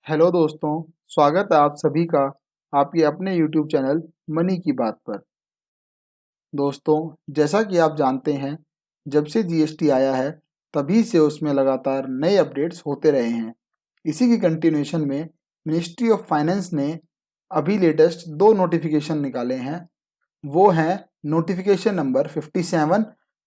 Hello दोस्तों, स्वागत है आप सभी का आपके अपने YouTube चैनल मनी की बात पर। दोस्तों, जैसा कि आप जानते हैं, जब से जीएसटी आया है, तभी से उसमें लगातार नए अपडेट्स होते रहे हैं। इसी की कंटिन्यूएशन में मिनिस्ट्री ऑफ फाइनेंस ने अभी लेटेस्ट दो नोटिफिकेशन निकाले हैं। वो हैं नोटिफिकेशन नंबर 57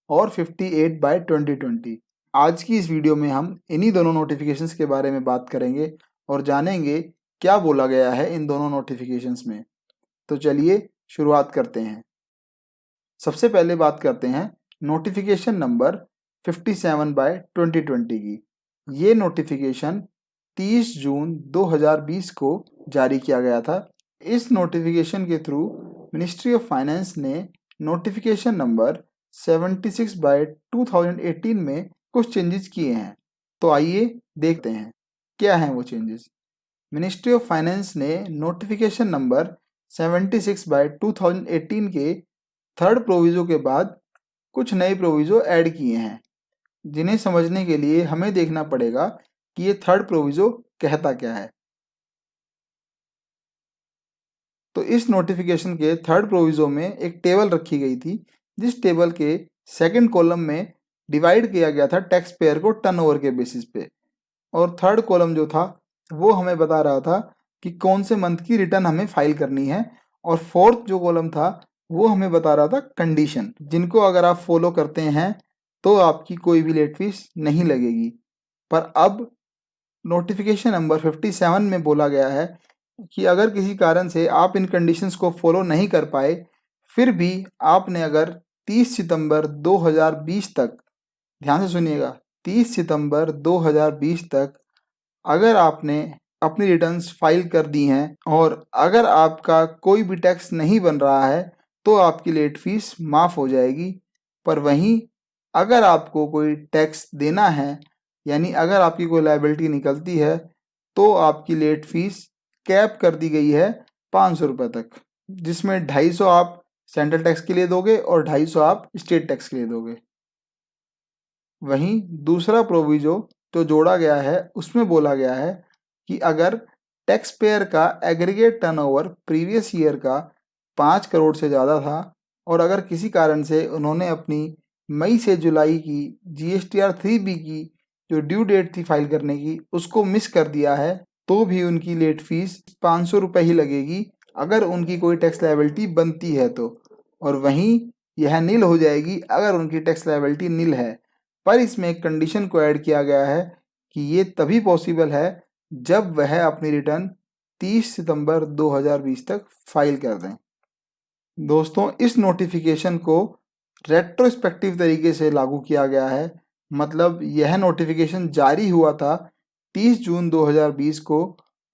और 58 बाय 2020। आज की इस वीडियो में हम इन्हीं दोनों नोटिफिकेशंस के बारे में बात करेंगे और जानेंगे क्या बोला गया है इन दोनों नोटिफिकेशंस में। तो चलिए शुरुआत करते हैं। सबसे पहले बात करते हैं नोटिफिकेशन नंबर 57 बाय 2020 की। ये नोटिफिकेशन 30 जून 2020 को जारी किया गया था। इस नोटिफिकेशन के थ्रू मिनिस्ट्री ऑफ फाइनेंस ने नोटिफिकेशन नंबर 76 बाय 2018 में कुछ चेंजेस किए हैं। तो आइए देखते हैं क्या हैं वो चेंजेस। मिनिस्ट्री ऑफ फाइनेंस ने नोटिफिकेशन नंबर 76 बाय 2018 के थर्ड प्रोविजो के बाद कुछ नए प्रोविजो ऐड किए हैं, जिन्हें समझने के लिए हमें देखना पड़ेगा कि ये थर्ड प्रोविजो कहता क्या है। तो इस नोटिफिकेशन के थर्ड प्रोविजो में एक टेबल रखी गई थी, जिस टेबल के सेकंड कॉलम में डिवाइड किया गया था टैक्स पेयर को टर्नओवर के बेसिस पे, और थर्ड कॉलम जो था वो हमें बता रहा था कि कौन से मंथ की रिटर्न हमें फाइल करनी है, और फोर्थ जो कॉलम था वो हमें बता रहा था कंडीशन, जिनको अगर आप फॉलो करते हैं तो आपकी कोई भी लेट फीस नहीं लगेगी। पर अब नोटिफिकेशन नंबर 57 में बोला गया है कि अगर किसी कारण से आप इन कंडीशंस को फॉलो नहीं कर पाए, फिर भी आपने अगर 30 सितंबर 2020 तक, ध्यान से सुनिएगा, 30 सितंबर 2020 तक अगर आपने अपनी रिटर्न्स फाइल कर दी हैं और अगर आपका कोई भी टैक्स नहीं बन रहा है, तो आपकी लेट फीस माफ़ हो जाएगी। पर वहीं अगर आपको कोई टैक्स देना है, यानी अगर आपकी कोई लायबिलिटी निकलती है, तो आपकी लेट फीस कैप कर दी गई है 500 रुपये तक, जिसमें 250 आप सेंट्रल टैक्स के लिए दोगे और 250 आप स्टेट टैक्स के लिए दोगे। वहीं दूसरा प्रोविजो जो जोड़ा गया है उसमें बोला गया है कि अगर टैक्स पेयर का एग्रीगेट टर्नओवर प्रीवियस ईयर का 5 करोड़ से ज़्यादा था, और अगर किसी कारण से उन्होंने अपनी मई से जुलाई की GSTR 3B की जो ड्यू डेट थी फाइल करने की, उसको मिस कर दिया है, तो भी उनकी लेट फीस 500 रुपये ही लगेगी अगर उनकी कोई टैक्स लायबिलिटी बनती है तो। और वहीं यह नील हो जाएगी अगर उनकी टैक्स लायबिलिटी नील है। पर इसमें एक कंडीशन को ऐड किया गया है कि ये तभी पॉसिबल है जब वह अपनी रिटर्न 30 सितंबर 2020 तक फाइल कर दें। दोस्तों, इस नोटिफिकेशन को रेट्रोस्पेक्टिव तरीके से लागू किया गया है। मतलब यह नोटिफिकेशन जारी हुआ था 30 जून 2020 को,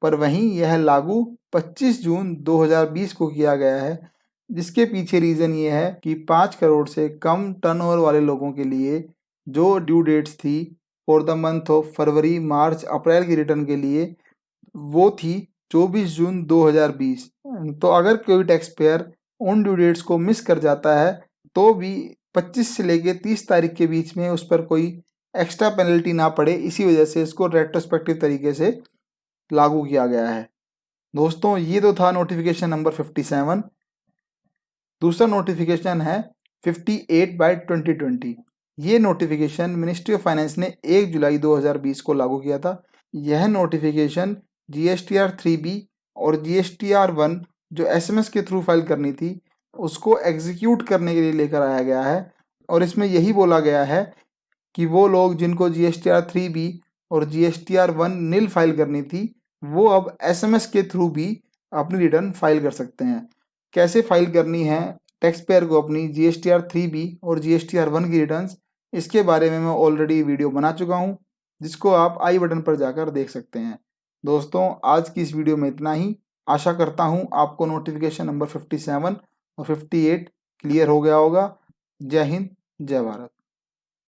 पर वहीं यह लागू 25 जून 2020 को किया गया है। जिसके पीछे रीज़न ये है कि 5 करोड़ से कम टर्नओवर वाले लोगों के लिए जो ड्यू डेट्स थी for the month of February, March, April की रिटर्न के लिए, वो थी 24 जून 2020। तो अगर कोई टैक्स पेयर उन ड्यू डेट्स को मिस कर जाता है, तो भी 25 से लेके 30 तारीख के बीच में उस पर कोई एक्स्ट्रा पेनल्टी ना पड़े, इसी वजह से इसको रेट्रोस्पेक्टिव तरीके से लागू किया गया है। दोस्तों, ये तो था नोटिफिकेशन नंबर 57। दूसरा नोटिफिकेशन है 58 बाय 2020। ये नोटिफिकेशन मिनिस्ट्री ऑफ फाइनेंस ने 1 जुलाई 2020 को लागू किया था। यह नोटिफिकेशन GSTR 3B और GSTR 1 जो SMS के थ्रू फाइल करनी थी, उसको एग्जीक्यूट करने के लिए लेकर आया गया है। और इसमें यही बोला गया है कि वो लोग जिनको GSTR 3B और GSTR 1 नील फाइल करनी थी, वो अब SMS के थ्रू भी अपनी रिटर्न फाइल कर सकते हैं। कैसे फाइल करनी है टैक्स पेयर को अपनी GSTR 3B और GSTR 1 की रिटर्न्स, इसके बारे में मैं ऑलरेडी वीडियो बना चुका हूँ, जिसको आप आई बटन पर जाकर देख सकते हैं। दोस्तों, आज की इस वीडियो में इतना ही। आशा करता हूँ आपको नोटिफिकेशन नंबर 57 और 58 क्लियर हो गया होगा। जय हिंद, जय भारत।